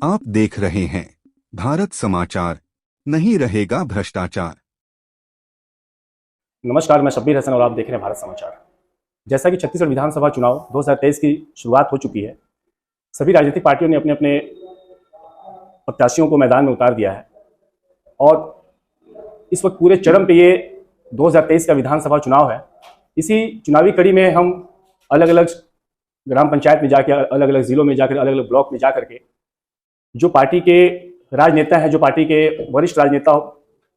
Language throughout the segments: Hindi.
आप देख रहे हैं भारत समाचार। नहीं रहेगा भ्रष्टाचार। नमस्कार, मैं शब्बीर हसन और आप देख रहे हैं भारत समाचार। जैसा कि छत्तीसगढ़ विधानसभा चुनाव 2023 की शुरुआत हो चुकी है, सभी राजनीतिक पार्टियों ने अपने अपने प्रत्याशियों को मैदान में उतार दिया है और इस वक्त पूरे चरम पे ये 2023 का विधानसभा चुनाव है। इसी चुनावी कड़ी में हम अलग अलग ग्राम पंचायत में जाकर, अलग अलग जिलों में जाकर, अलग अलग ब्लॉक में जाकर के जो पार्टी के राजनेता हैं, जो पार्टी के वरिष्ठ राजनेता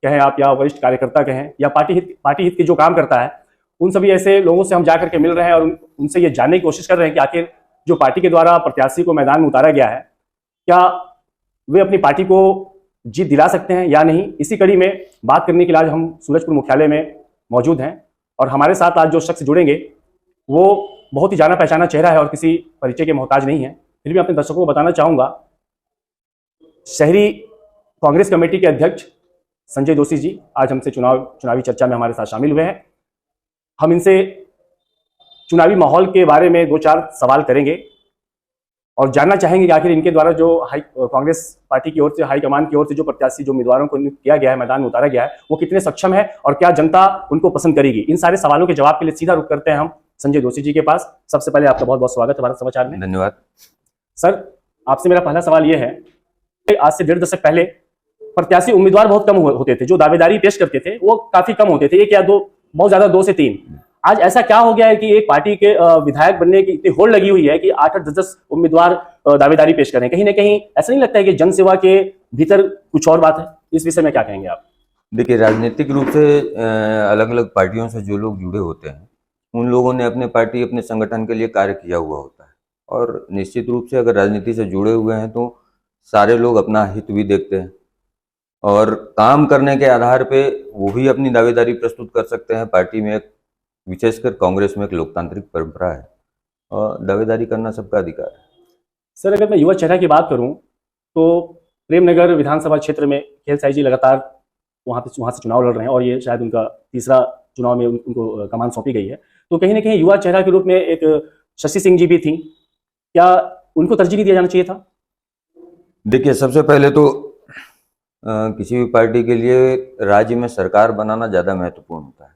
कहें आप या वरिष्ठ कार्यकर्ता कहें या पार्टी हित के जो काम करता है, उन सभी ऐसे लोगों से हम जाकर के मिल रहे हैं और उनसे ये जानने की कोशिश कर रहे हैं कि आखिर जो पार्टी के द्वारा प्रत्याशी को मैदान में उतारा गया है, क्या वे अपनी पार्टी को जीत दिला सकते हैं या नहीं। इसी कड़ी में बात करने के लिए आज हम सूरजपुर मुख्यालय में मौजूद हैं और हमारे साथ आज जो शख्स जुड़ेंगे वो बहुत ही जाना पहचाना चेहरा है और किसी परिचय के मोहताज नहीं है। फिर भी अपने दर्शकों को बताना चाहूंगा, शहरी कांग्रेस कमेटी के अध्यक्ष संजय जोशी जी आज हमसे चुनावी चर्चा में हमारे साथ शामिल हुए हैं। हम इनसे चुनावी माहौल के बारे में 2-4 सवाल करेंगे और जानना चाहेंगे कि आखिर इनके द्वारा जो कांग्रेस पार्टी की ओर से, हाईकमान की ओर से जो प्रत्याशी, जो उम्मीदवारों को नियुक्त किया गया है, मैदान में उतारा गया है, वो कितने सक्षम है और क्या जनता उनको पसंद करेगी। इन सारे सवालों के जवाब के लिए सीधा रुख करते हैं हम संजय जोशी जी के पास। सबसे पहले आपका बहुत बहुत स्वागत है भारत समाचार में। धन्यवाद सर, आपसे मेरा पहला सवाल ये है, आज से 1.5 दशक पहले प्रत्याशी उम्मीदवार बहुत कम होते थे, जो दावेदारी पेश करते थे वो काफी कम होते थे, 1 या 2, बहुत ज्यादा 2 से 3। आज ऐसा क्या हो गया है कि एक पार्टी के विधायक बनने की इतनी होड़ लगी हुई है कि 8-8, 10-10 उम्मीदवार दावेदारी पेश करें। कहीं ना कहीं ऐसा नहीं लगता है कि जनसेवा के भीतर कुछ और बात है? इस विषय में क्या कहेंगे आप? देखिए, राजनीतिक रूप से अलग अलग पार्टियों से जो लोग जुड़े होते हैं, उन लोगों ने अपने पार्टी, अपने संगठन के लिए कार्य किया हुआ होता है और निश्चित रूप से अगर राजनीति से जुड़े हुए हैं तो सारे लोग अपना हित भी देखते हैं और काम करने के आधार पे वो भी अपनी दावेदारी प्रस्तुत कर सकते हैं। पार्टी में एक, विशेषकर कांग्रेस में एक लोकतांत्रिक परंपरा है और दावेदारी करना सबका अधिकार है। सर, अगर मैं युवा चेहरा की बात करूं तो प्रेमनगर विधानसभा क्षेत्र में खेल साई जी लगातार वहां से चुनाव लड़ रहे हैं और ये शायद उनका तीसरा चुनाव में उनको कमान सौंपी गई है। तो कहीं ना कहीं युवा चेहरा के रूप में एक शशि सिंह जी भी थी, क्या उनको तरजीह दिया जाना चाहिए था? देखिए, सबसे पहले तो किसी भी पार्टी के लिए राज्य में सरकार बनाना ज़्यादा महत्वपूर्ण होता है।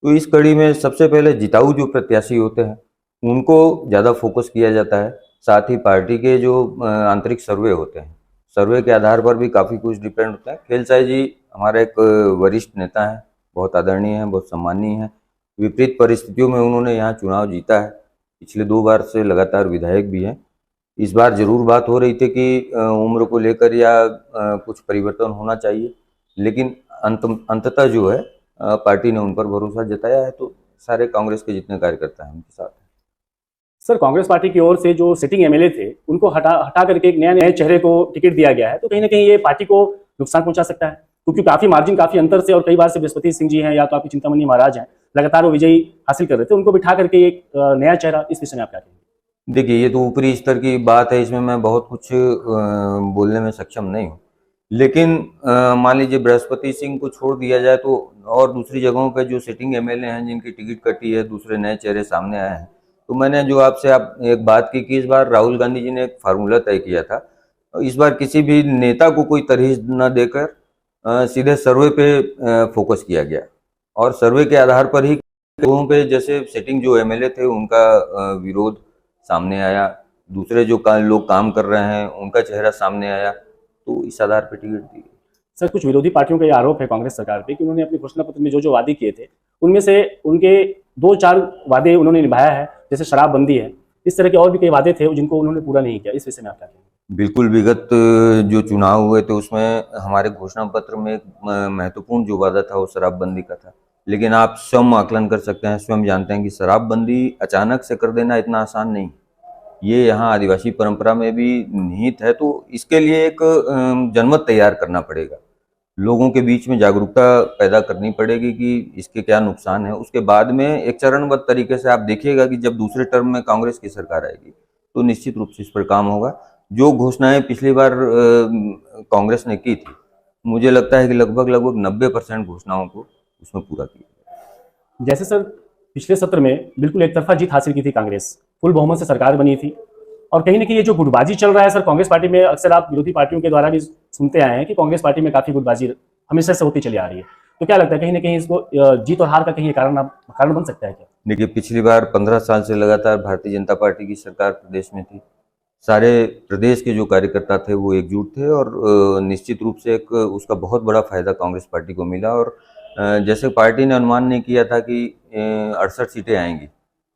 तो इस कड़ी में सबसे पहले जिताऊ जो प्रत्याशी होते हैं उनको ज़्यादा फोकस किया जाता है। साथ ही पार्टी के जो आंतरिक सर्वे होते हैं, सर्वे के आधार पर भी काफ़ी कुछ डिपेंड होता है। खेल साई जी हमारे एक वरिष्ठ नेता हैं, बहुत आदरणीय हैं, बहुत सम्मानीय हैं। विपरीत परिस्थितियों में उन्होंने यहाँ चुनाव जीता है, पिछले 2 बार से लगातार विधायक भी हैं। इस बार जरूर बात हो रही थी कि उम्र को लेकर या कुछ परिवर्तन होना चाहिए, लेकिन अंततः जो है पार्टी ने उन पर भरोसा जताया है, तो सारे कांग्रेस के जितने कार्यकर्ता हैं उनके साथ हैं। सर, कांग्रेस पार्टी की ओर से जो सिटिंग एमएलए थे उनको हटा करके एक नए चेहरे को टिकट दिया गया है, तो कहीं ना कहीं ये पार्टी को नुकसान पहुंचा सकता है, क्योंकि काफी मार्जिन, काफी अंतर से, और कई बार से बृहस्पति सिंह जी हैं या तो आपकी चिंतामणि महाराज हैं, लगातार वो विजयी हासिल कर रहे थे, उनको बिठा करके एक नया चेहरा, इस विषय में आप क्या कहेंगे? देखिए, ये तो ऊपरी स्तर की बात है, इसमें मैं बहुत कुछ बोलने में सक्षम नहीं हूँ। लेकिन मान लीजिए बृहस्पति सिंह को छोड़ दिया जाए तो और दूसरी जगहों पे जो सिटिंग एमएलए हैं जिनकी टिकट कटी है, दूसरे नए चेहरे सामने आए हैं, तो मैंने जो आपसे एक बात की कि इस बार राहुल गांधी जी ने एक फार्मूला तय किया था। इस बार किसी भी नेता को कोई तरहीज न देकर सीधे सर्वे पे फोकस किया गया और सर्वे के आधार पर ही लोगों पे, जैसे सिटिंग जो एमएलए थे उनका विरोध सामने आया, दूसरे जो लोग काम कर रहे हैं उनका चेहरा सामने आया, तो इस आधार पर टिकट दी गई। सर, कुछ विरोधी पार्टियों का ये आरोप है कांग्रेस सरकार पे कि उन्होंने अपने घोषणा पत्र में जो वादे किए थे उनमें से उनके 2-4 वादे उन्होंने निभाया है, जैसे शराबबंदी है, इस तरह के और भी कई वादे थे जिनको उन्होंने पूरा नहीं किया। इस विषय में आप क्या कहेंगे? बिल्कुल, विगत जो चुनाव हुए थे उसमें हमारे घोषणा पत्र में एक महत्वपूर्ण जो वादा था वो शराबबंदी का था, लेकिन आप स्वयं आकलन कर सकते हैं, स्वयं जानते हैं कि शराबबंदी अचानक से कर देना इतना आसान नहीं। ये यहाँ आदिवासी परंपरा में भी निहित है, तो इसके लिए एक जनमत तैयार करना पड़ेगा, लोगों के बीच में जागरूकता पैदा करनी पड़ेगी कि इसके क्या नुकसान है। उसके बाद में एक चरणबद्ध तरीके से आप देखिएगा कि जब दूसरे टर्म में कांग्रेस की सरकार आएगी तो निश्चित रूप से इस पर काम होगा। जो घोषणाएं पिछली बार कांग्रेस ने की थी, मुझे लगता है कि लगभग 90% घोषणाओं को उसमें पूरा किया। जैसे सर, पिछले सत्र में बिल्कुल एक तरफा जीत हासिल की थी कांग्रेस, फुल बहुमत से सरकार बनी थी और कहीं ना कहीं ये जो गुटबाजी चल रहा है सर कांग्रेस पार्टी में, अक्सर आप विरोधी पार्टियों के द्वारा भी सुनते आए हैं कि कांग्रेस पार्टी में काफी गुटबाजी हमेशा से होती चली आ रही है। तो क्या लगता है कहीं ना कहीं इसको जीत और हार का कहीं कारण बन सकता है क्या? देखिए, पिछली बार 15 साल से लगातार भारतीय जनता पार्टी की सरकार प्रदेश में थी। सारे प्रदेश के जो कार्यकर्ता थे वो एकजुट थे और निश्चित रूप से एक उसका बहुत बड़ा फायदा कांग्रेस पार्टी को मिला। और जैसे पार्टी ने अनुमान नहीं किया था कि 68 सीटें आएंगी,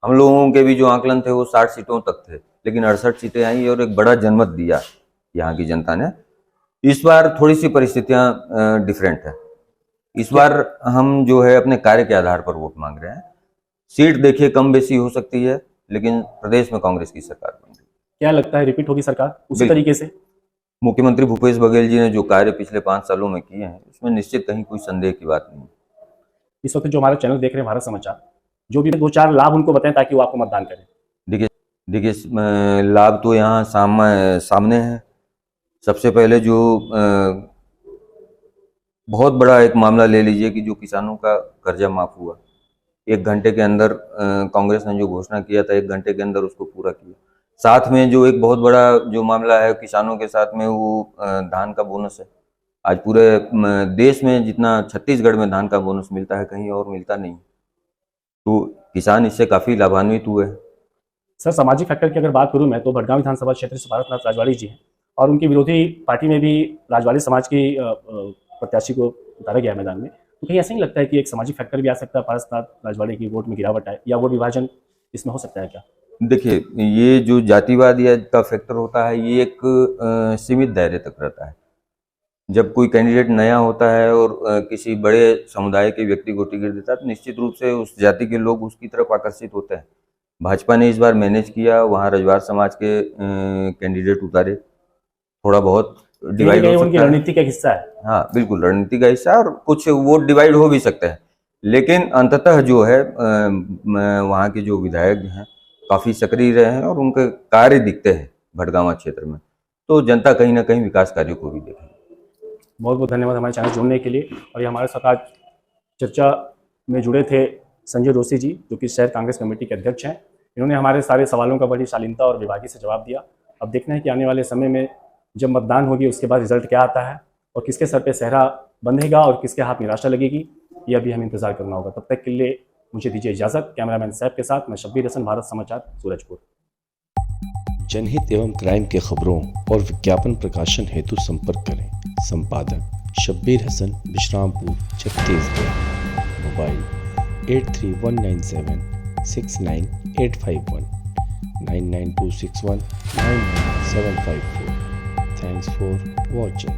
हम लोगों के भी जो आंकलन थे वो 60 सीटों तक थे, लेकिन 68 सीटें आई और एक बड़ा जनमत दिया यहाँ की जनता ने। इस बार थोड़ी सी परिस्थितियां डिफरेंट है। इस बार हम जो है अपने कार्य के आधार पर वोट मांग रहे हैं। सीट देखिए कम बेसी हो सकती है, लेकिन प्रदेश में कांग्रेस की सरकार बन रही है। क्या लगता है रिपीट होगी सरकार उसी बिल्कुल। तरीके से? मुख्यमंत्री भूपेश बघेल जी ने जो कार्य पिछले 5 सालों में किए हैं, इसमें निश्चित कहीं कोई संदेह की बात नहीं है। इस वक्त जो हमारा चैनल देख रहे हैं भारत समाचार, जो भी 2-4 लाभ उनको बताएं ताकि वो आपको मतदान करें। देखिए लाभ तो यहाँ सामने है। सबसे पहले जो बहुत बड़ा एक मामला ले लीजिए कि जो किसानों का कर्जा माफ हुआ, 1 घंटे के अंदर कांग्रेस ने जो घोषणा किया था 1 घंटे के अंदर उसको पूरा किया। साथ में जो एक बहुत बड़ा जो मामला है किसानों के साथ में, वो धान का बोनस है। आज पूरे देश में जितना छत्तीसगढ़ में धान का बोनस मिलता है कहीं और मिलता नहीं, तो किसान इससे काफी लाभान्वित हुए हैं। सर सामाजिक फैक्टर की अगर बात करूं मैं, तो भटगांव विधानसभा क्षेत्र से भारतनाथ राजवाड़ी जी हैं और उनकी विरोधी पार्टी में भी राजवाड़ी समाज की प्रत्याशी को उतारा गया है मैदान में। तो कहीं ऐसा नहीं लगता है कि एक सामाजिक फैक्टर भी आ सकता है, भारतनाथ राजवाड़ी की वोट में गिरावट आए या वोट विभाजन इसमें हो सकता है क्या? देखिए, ये जो जातिवाद या का फैक्टर होता है ये एक सीमित दायरे तक रहता है। जब कोई कैंडिडेट नया होता है और किसी बड़े समुदाय के व्यक्ति को टिकट देता है तो निश्चित रूप से उस जाति के लोग उसकी तरफ आकर्षित होते हैं। भाजपा ने इस बार मैनेज किया, वहाँ रजवार समाज के कैंडिडेट उतारे, थोड़ा बहुत डिवाइड हो उनकी सकता है। रणनीति का हिस्सा है। हाँ बिल्कुल, रणनीति का हिस्सा, और कुछ वोट डिवाइड हो भी सकते हैं, लेकिन अंततः जो है वहाँ के जो विधायक हैं काफी सक्रिय रहे हैं और उनके कार्य दिखते हैं भटगांवा क्षेत्र में, तो जनता कहीं ना कहीं विकास कार्यों को भी देखेगी। बहुत बहुत धन्यवाद हमारे चैनल जुड़ने के लिए। और ये हमारे साथ आज चर्चा में जुड़े थे संजय जोशी जी, जो कि शहर कांग्रेस कमेटी के अध्यक्ष हैं। इन्होंने हमारे सारे सवालों का बड़ी शालीनता और विभागी से जवाब दिया। अब देखना है कि आने वाले समय में जब मतदान होगी उसके बाद रिजल्ट क्या आता है और किसके सर पे सेहरा बंधेगा और किसके हाथ निराशा लगेगी, ये अभी हमें इंतजार करना होगा। तब तक के लिए मुझे दीजिए इजाज़त। कैमरामैन सैफ के साथ मैं शब्बीर हसन, भारत समाचार, सूरजपुर। जनहित एवं क्राइम के खबरों और विज्ञापन प्रकाशन हेतु संपर्क करें। संपादक Shabbir Hasan, Vishrampur, Chhattisgarh. Mobile 8319769851 99261 99754। Thanks for watching.